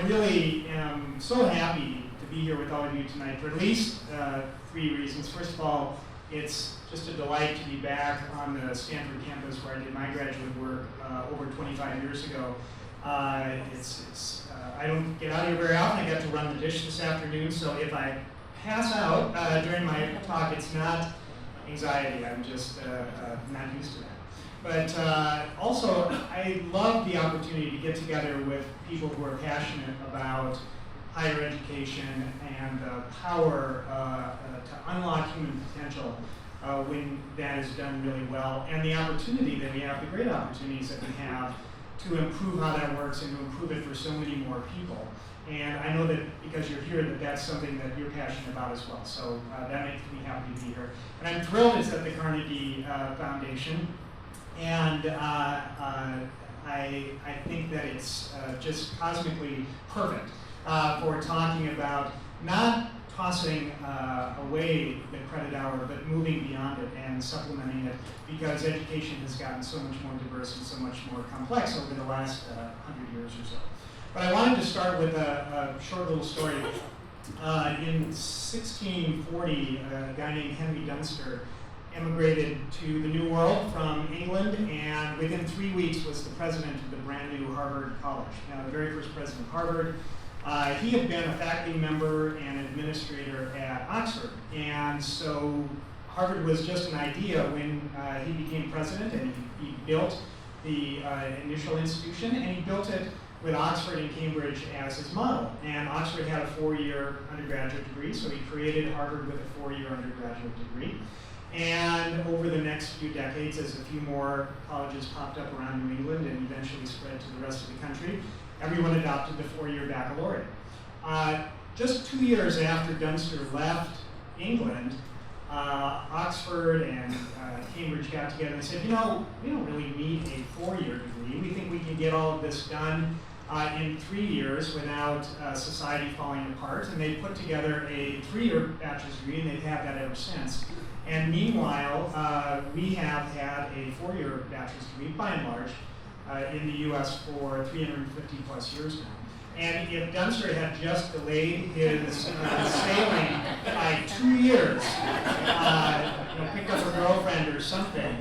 really am so happy to be here with all of you tonight for at least 3 reasons. First of all, it's just a delight to be back on the Stanford campus where I did my graduate work over 25 years ago. I don't get out here very often. I got to run the dish this afternoon, so if I pass out during my talk, it's not anxiety. I'm just not used to that. But also, I love the opportunity to get together with people who are passionate about higher education and the power to unlock human potential when that is done really well, and the opportunity that we have, the great opportunities that we have to improve how that works and to improve it for so many more people. And I know that because you're here, that that's something that you're passionate about as well. So that makes me happy to be here. And I'm thrilled it's at the Carnegie Foundation. And I think that it's just cosmically perfect for talking about not tossing away the credit hour, but moving beyond it and supplementing it, because education has gotten so much more diverse and so much more complex over the last 100 years or so. But I wanted to start with a short little story. In 1640, a guy named Henry Dunster emigrated to the New World from England, and within 3 weeks was the president of the brand new Harvard College. Now, the very first president of Harvard. He had been a faculty member and administrator at Oxford, and so Harvard was just an idea when he became president, and he built the initial institution, and he built it with Oxford and Cambridge as his model. And Oxford had a 4-year undergraduate degree, so he created Harvard with a 4-year undergraduate degree. And over the next few decades, as a few more colleges popped up around New England and eventually spread to the rest of the country, everyone adopted the 4-year baccalaureate. Just 2 years after Dunster left England, Oxford and Cambridge got together and said, you know, we don't really need a 4-year degree. We think we can get all of this done in 3 years without society falling apart. And they put together a 3-year bachelor's degree, and they've had that ever since. And meanwhile, we have had a 4-year bachelor's degree, by and large, in the US for 350 plus years now. And if Dunster had just delayed his sailing by 2 years, picked up a girlfriend or something,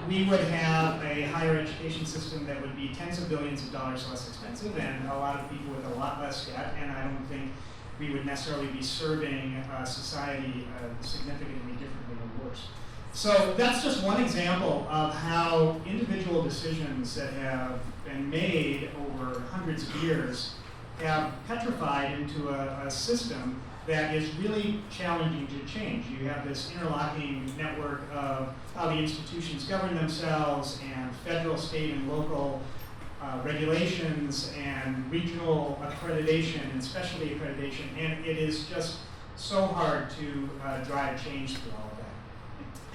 we would have a higher education system that would be tens of billions of dollars less expensive and a lot of people with a lot less debt, and I don't think we would necessarily be serving society significantly differently or worse. So that's just one example of how individual decisions that have been made over hundreds of years have petrified into a system that is really challenging to change. You have this interlocking network of how the institutions govern themselves, and federal, state, and local regulations, and regional accreditation, and specialty accreditation, and it is just so hard to drive change through all of that.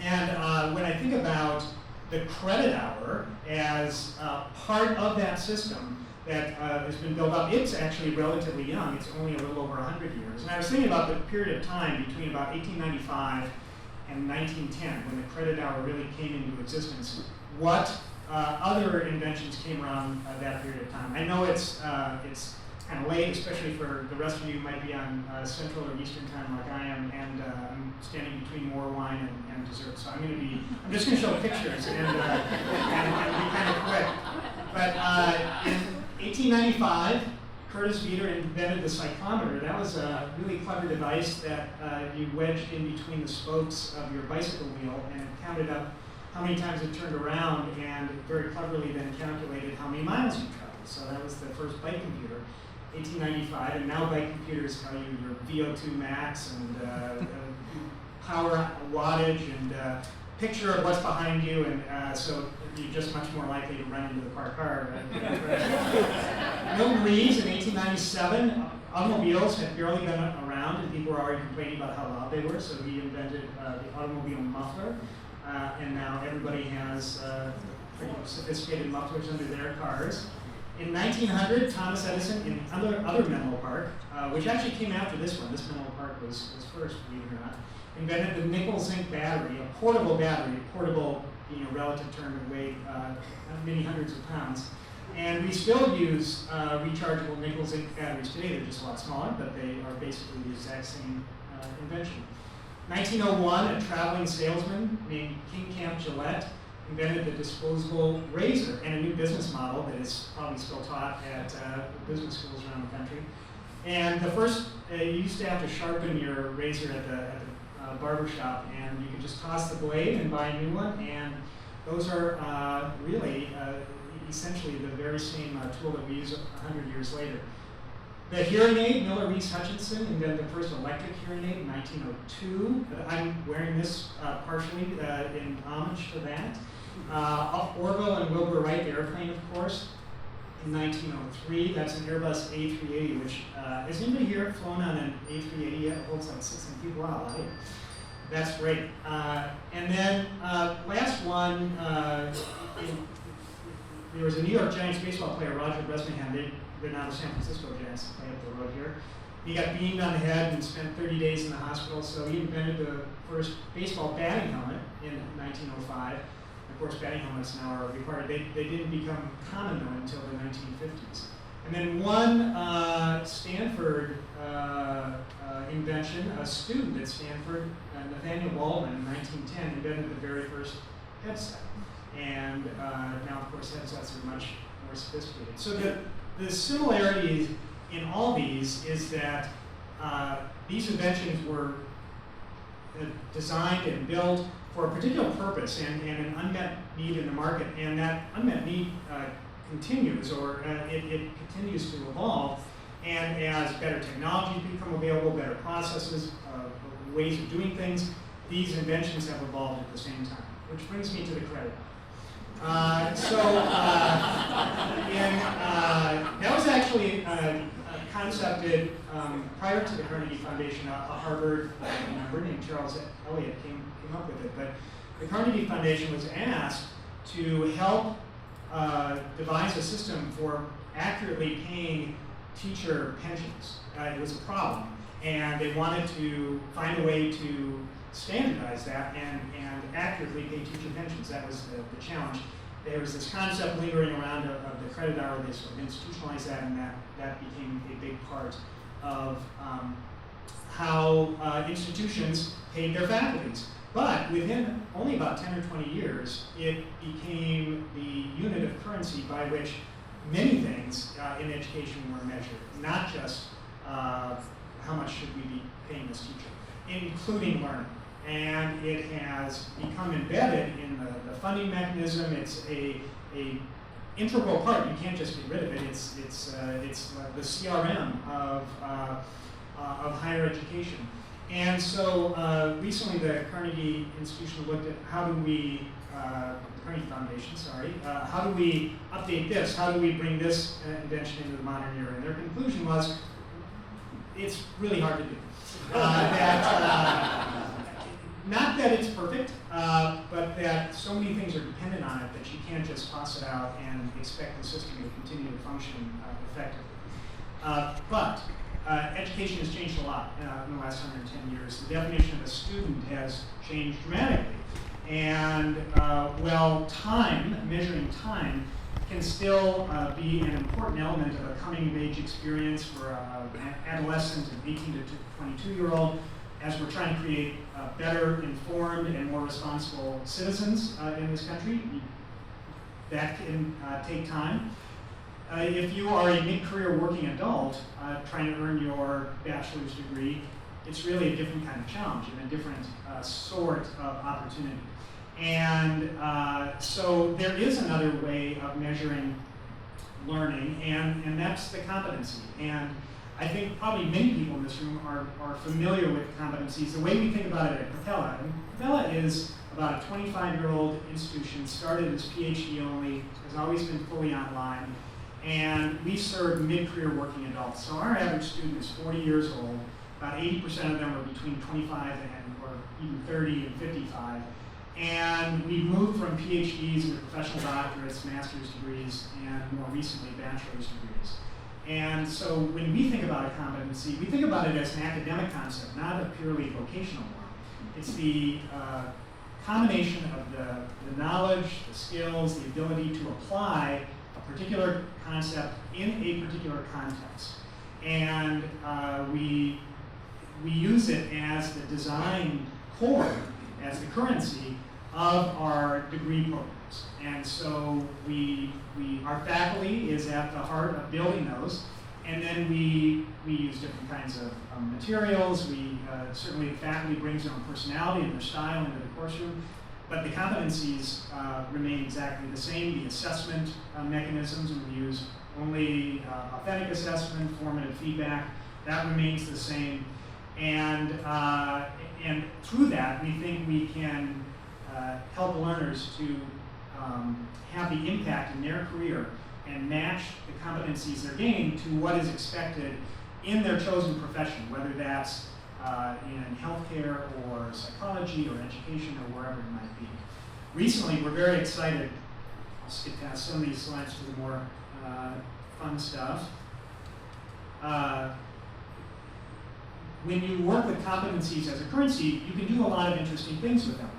And when I think about the credit hour as part of that system that has been built up, it's actually relatively young. It's only a little over 100 years. And I was thinking about the period of time between about 1895 and 1910, when the credit hour really came into existence. What other inventions came around that period of time? I know it's kind of late, especially for the rest of you who might be on Central or Eastern time like I am, and I'm standing between more wine and dessert. So I'm just going to show pictures and be kind of quick. But in 1895, Curtis Veeder invented the cyclometer. That was a really clever device that you wedged in between the spokes of your bicycle wheel, and it counted up how many times it turned around, and very cleverly then calculated how many miles you traveled. So that was the first bike computer, 1895, and now bike computers tell you your VO2 max and power wattage and picture of what's behind you, and so you're just much more likely to run into the parked car. Milton Reeves in 1897, automobiles had barely been around, and people were already complaining about how loud they were, so he invented the automobile muffler. And now everybody has pretty sophisticated mufflers under their cars. In 1900, Thomas Edison, in other Menlo Park, which actually came after this one, this Menlo Park was first, believe it or not, invented the nickel zinc battery, a portable battery, portable being a relative term that weighed many hundreds of pounds. And we still use rechargeable nickel-zinc batteries today. They're just a lot smaller, but they are basically the exact same invention. 1901, a traveling salesman named King Camp Gillette invented the disposable razor and a new business model that is probably still taught at business schools around the country. And the first, you used to have to sharpen your razor at the barber shop, and you could just toss the blade and buy a new one, and those are really essentially the very same tool that we use 100 years later. The hearing aid, Miller Reese Hutchinson invented the first electric hearing aid in 1902. I'm wearing this partially in homage to that. Orville and Wilbur Wright, the airplane, of course, in 1903. That's an Airbus A380, which, has anybody here flown on an A380 yet? It holds like 16 people out. Right? That's great. And then last one, there was a New York Giants baseball player, Roger Bresnahan. They're now the San Francisco Giants, play up the road here. He got beamed on the head and spent 30 days in the hospital, so he invented the first baseball batting helmet in 1905. Of course, batting helmets now are required. They didn't become common, though, until the 1950s. And then one Stanford invention, a student at Stanford, Nathaniel Baldwin, in 1910, invented the very first headset. And now, of course, headsets are much more sophisticated. So the similarities in all these is that these inventions were designed and built for a particular purpose and an unmet need in the market, and that unmet need continues, or it continues to evolve, and as better technologies become available, better processes, ways of doing things, these inventions have evolved at the same time, which brings me to the credit. That was actually concepted prior to the Carnegie Foundation. A Harvard member named Charles Eliot came up with it. But the Carnegie Foundation was asked to help devise a system for accurately paying teacher pensions. It was a problem, and they wanted to find a way to standardize that and accurately pay teacher pensions. That was the challenge. There was this concept lingering around of the credit hour. They sort of institutionalized that, and that became a big part of how institutions paid their faculties. But within only about 10 or 20 years, it became the unit of currency by which many things in education were measured, not just how much should we be paying this teacher, including learning. And it has become embedded in the funding mechanism. It's a integral part. You can't just get rid of it. It's the CRM of higher education. And so recently the Carnegie Institution looked at how do we, the Carnegie Foundation, sorry, how do we update this? How do we bring this invention into the modern era? And their conclusion was, it's really hard to do. Not that it's perfect, but that so many things are dependent on it that you can't just toss it out and expect the system to continue to function effectively. But education has changed a lot in the last 110 years. The definition of a student has changed dramatically. And while time, measuring time, can still be an important element of a coming-of-age experience for an adolescent, an 18 to 22-year-old, as we're trying to create better informed and more responsible citizens in this country. That can take time. If you are a mid-career working adult trying to earn your bachelor's degree, it's really a different kind of challenge and a different sort of opportunity. And so there is another way of measuring learning, and that's the competency. And I think probably many people in this room are familiar with competencies. The way we think about it at Capella, Capella is about a 25-year-old institution, started as PhD only, has always been fully online, and we serve mid-career working adults. So our average student is 40 years old. About 80% of them are between 25 or even 30 and 55. And we've moved from PhDs into professional doctorates, master's degrees, and more recently, bachelor's degrees. And so when we think about a competency, we think about it as an academic concept, not a purely vocational one. It's the combination of the knowledge, the skills, the ability to apply a particular concept in a particular context. And we use it as the design core, as the currency of our degree programs. And so our faculty is at the heart of building those. And then we use different kinds of materials. Certainly the faculty brings their own personality and their style into the courseroom, but the competencies remain exactly the same. The assessment mechanisms, and we use only authentic assessment, formative feedback, that remains the same. And through that, we think we can help learners to have the impact in their career and match the competencies they're gaining to what is expected in their chosen profession, whether that's in healthcare or psychology or education or wherever it might be. Recently, we're very excited. I'll skip past some of these slides to the more fun stuff. When you work with competencies as a currency, you can do a lot of interesting things with them.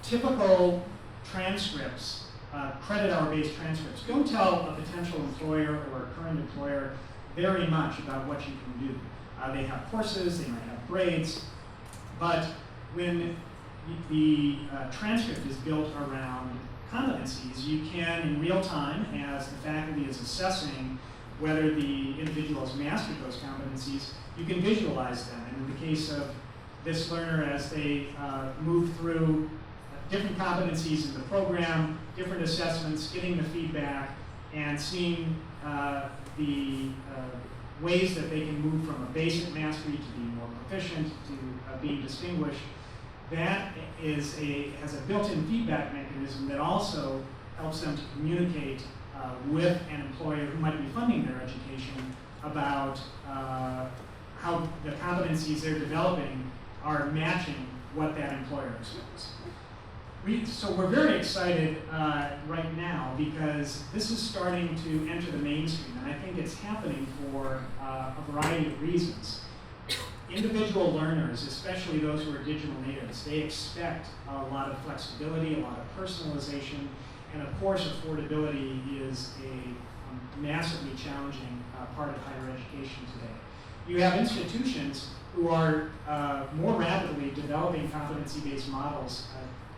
Typical transcripts, credit hour-based transcripts, don't tell a potential employer or a current employer very much about what you can do. They have courses, they might have grades, but when the transcript is built around competencies, you can, in real time, as the faculty is assessing whether the individual has mastered those competencies, you can visualize them. And in the case of this learner, as they move through different competencies in the program, different assessments, getting the feedback, and seeing the ways that they can move from a basic mastery to being more proficient, to being distinguished, that has a built-in feedback mechanism that also helps them to communicate with an employer who might be funding their education about how the competencies they're developing are matching what that employer expects. So we're very excited right now because this is starting to enter the mainstream, and I think it's happening for a variety of reasons. Individual learners, especially those who are digital natives, they expect a lot of flexibility, a lot of personalization, and of course affordability is a massively challenging part of higher education today. You have institutions who are more rapidly developing competency-based models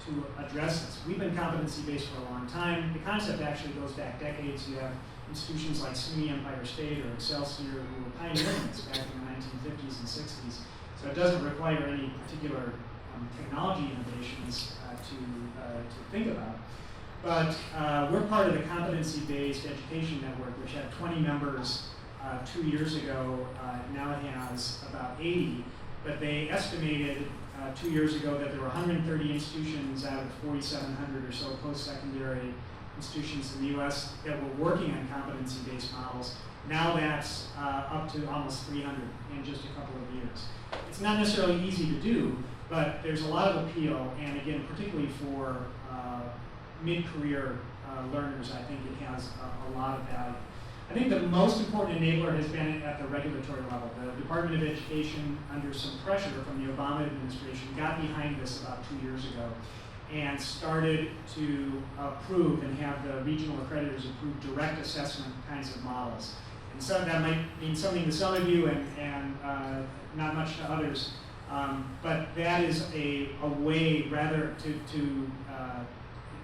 to address this. We've been competency-based for a long time. The concept actually goes back decades. You have institutions like SUNY Empire State or Excelsior who were pioneering this back in the 1950s and 60s. So it doesn't require any particular technology innovations to think about. But we're part of the Competency-Based Education Network, which had 20 members 2 years ago. Now it has about 80. But they estimated 2 years ago that there were 130 institutions out of the 4,700 or so post-secondary institutions in the U.S. that were working on competency-based models. Now that's up to almost 300 in just a couple of years. It's not necessarily easy to do, but there's a lot of appeal, and again, particularly for mid-career learners, I think it has a lot of value. I think the most important enabler has been at the regulatory level. The Department of Education, under some pressure from the Obama administration, got behind this about 2 years ago and started to approve and have the regional accreditors approve direct assessment kinds of models. And so that might mean something to some of you and not much to others. But that is a way rather to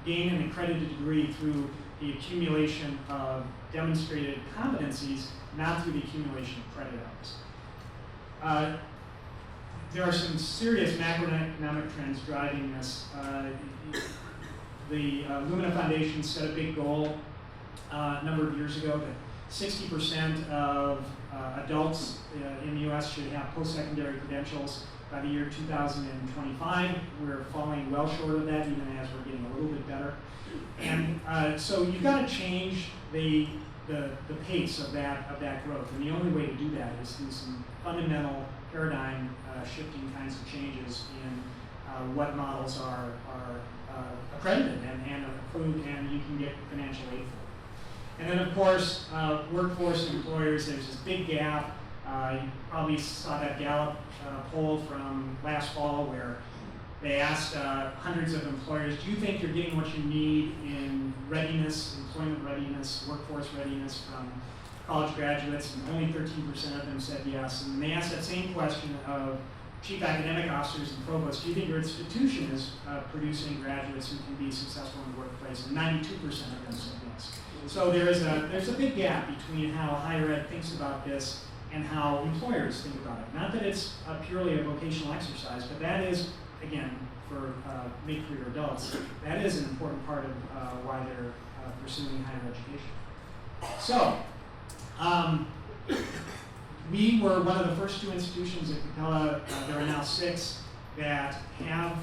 gain an accredited degree through the accumulation of demonstrated competencies, not through the accumulation of credit hours. There are some serious macroeconomic trends driving this. The Lumina Foundation set a big goal a number of years ago that 60% of adults in the US should have post-secondary credentials by the year 2025. We're falling well short of that, even as we're getting a little bit better. And so you've got to change the pace of that growth, and the only way to do that is through some fundamental paradigm shifting kinds of changes in what models are accredited and approved, and you can get financial aid for. And then, of course, workforce and employers. There's this big gap. You probably saw that Gallup poll from last fall, where They asked hundreds of employers, do you think you're getting what you need in readiness, employment readiness, workforce readiness from college graduates? And only 13% of them said yes. And they asked that same question of chief academic officers and provosts, do you think your institution is producing graduates who can be successful in the workplace? And 92% of them said yes. So there's a big gap between how higher ed thinks about this and how employers think about it. Not that it's purely a vocational exercise, but that is, again, for mid-career adults, that is an important part of why they're pursuing higher education. So, we were one of the first 2 institutions at Capella, there are now 6, that have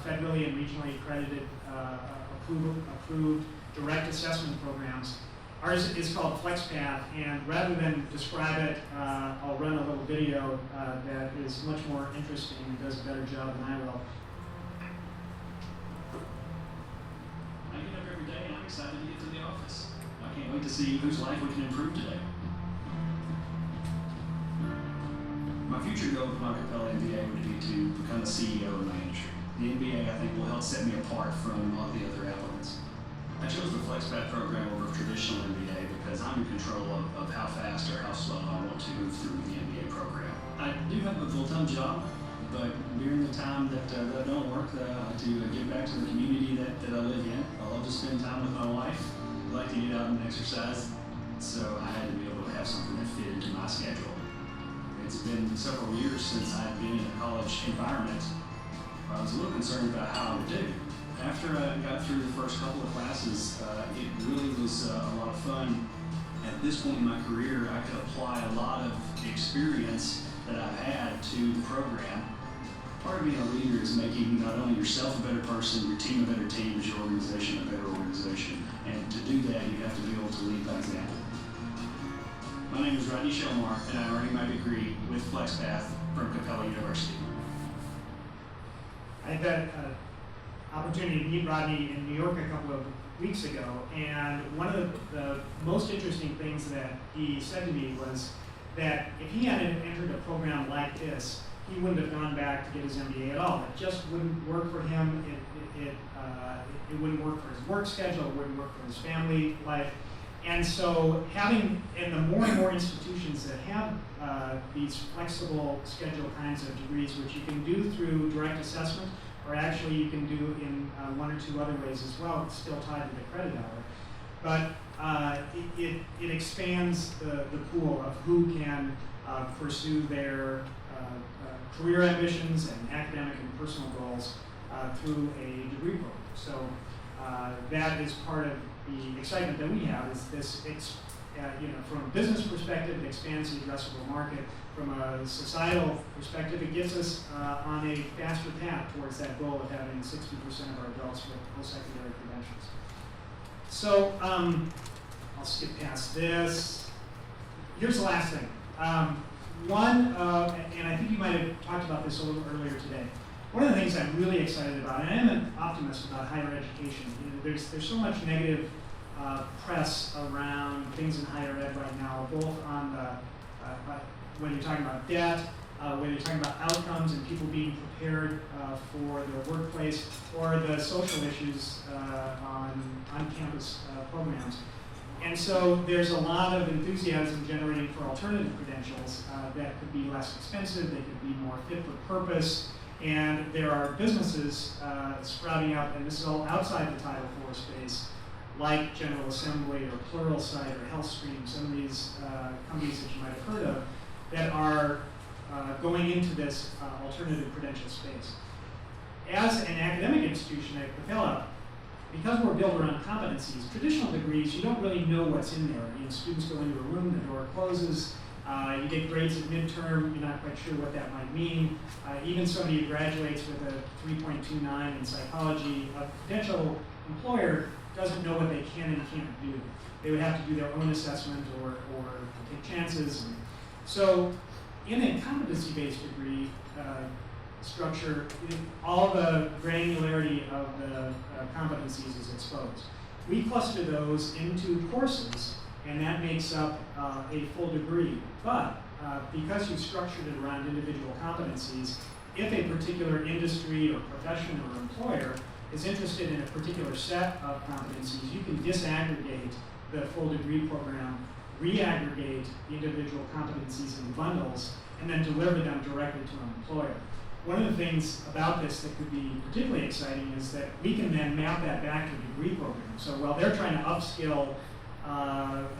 federally and regionally accredited, approved direct assessment programs. Ours is called FlexPath, and rather than describe it, I'll run a little video that is much more interesting and does a better job than I will. I get up every day and I'm excited to get to the office. I can't wait to see whose life we can improve today. My future goal with my Capella MBA would be to become a CEO in my industry. The MBA, I think, will help set me apart from all the other applicants. I chose the FlexPath program over a traditional MBA because I'm in control of how fast or how slow I want to move through the MBA program. I do have a full-time job, but during the time that don't work, I like to give back to the community that I live in. I love to spend time with my wife. I like to get out and exercise, so I had to be able to have something that fit into my schedule. It's been several years since I've been in a college environment. I was a little concerned about how I would do. After I got through the first couple of classes, it really was a lot of fun. At this point in my career, I could apply a lot of experience that I've had to the program. Part of being a leader is making not only yourself a better person, your team a better team, but your organization a better organization. And to do that, you have to be able to lead by example. My name is Rodney Shelmar, and I'm earning my degree with FlexPath from Capella University. I had that opportunity to meet Rodney in New York a couple of weeks ago, and one of the most interesting things that he said to me was that if he had entered a program like this, he wouldn't have gone back to get his MBA at all. It just wouldn't work for him. It wouldn't work for his work schedule. It wouldn't work for his family life. And so having, and the more and more institutions that have these flexible schedule kinds of degrees, which you can do through direct assessment, or actually you can do in 1 or 2 other ways as well, it's still tied to the credit hour. But it expands the pool of who can pursue their career ambitions and academic and personal goals through a degree program. So that is part of the excitement that we have, is this, from a business perspective, it expands the addressable market. From a societal perspective, it gets us on a faster path towards that goal of having 60% of our adults with post-secondary credentials. So I'll skip past this. Here's the last thing. And I think you might have talked about this a little earlier today. One of the things I'm really excited about, and I am an optimist about higher education. There's so much negative press around things in higher ed right now, both on the when you're talking about debt, when you're talking about outcomes and people being prepared for their workplace, or the social issues on campus programs. And so there's a lot of enthusiasm generating for alternative credentials that could be less expensive, they could be more fit for purpose, and there are businesses sprouting up, and this is all outside the Title IV space, like General Assembly or Pluralsight or HealthStream, some of these companies that you might have heard of, that are going into this alternative credential space. As an academic institution at Capella, because we're built around competencies, traditional degrees, you don't really know what's in there. Students go into a room, the door closes, you get grades at midterm, you're not quite sure what that might mean. Even somebody who graduates with a 3.29 in psychology, a potential employer doesn't know what they can and can't do. They would have to do their own assessment or take chances. So in a competency-based degree structure, all the granularity of the competencies is exposed. We cluster those into courses, and that makes up a full degree. But because you've structured it around individual competencies, if a particular industry or profession or employer is interested in a particular set of competencies, you can disaggregate the full degree program, reaggregate the individual competencies in bundles, and then deliver them directly to an employer. One of the things about this that could be particularly exciting is that we can then map that back to a degree program. So while they're trying to upskill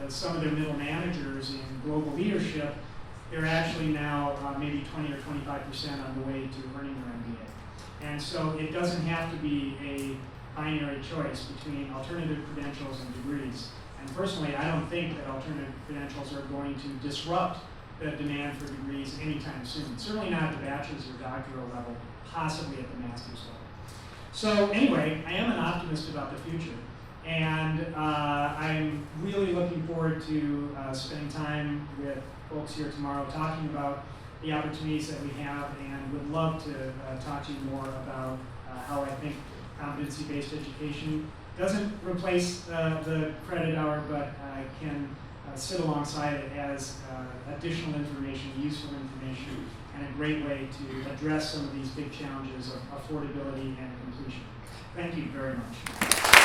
some of their middle managers in global leadership, they're actually now maybe 20 or 25% on the way to earning their MBA. And so it doesn't have to be a binary choice between alternative credentials and degrees. And personally, I don't think that alternative credentials are going to disrupt the demand for degrees anytime soon. Certainly not at the bachelor's or doctoral level, possibly at the master's level. So anyway, I am an optimist about the future. And I'm really looking forward to spending time with folks here tomorrow talking about the opportunities that we have, and would love to talk to you more about how I think competency-based education doesn't replace the credit hour, but can sit alongside it as additional information, useful information, and a great way to address some of these big challenges of affordability and completion. Thank you very much.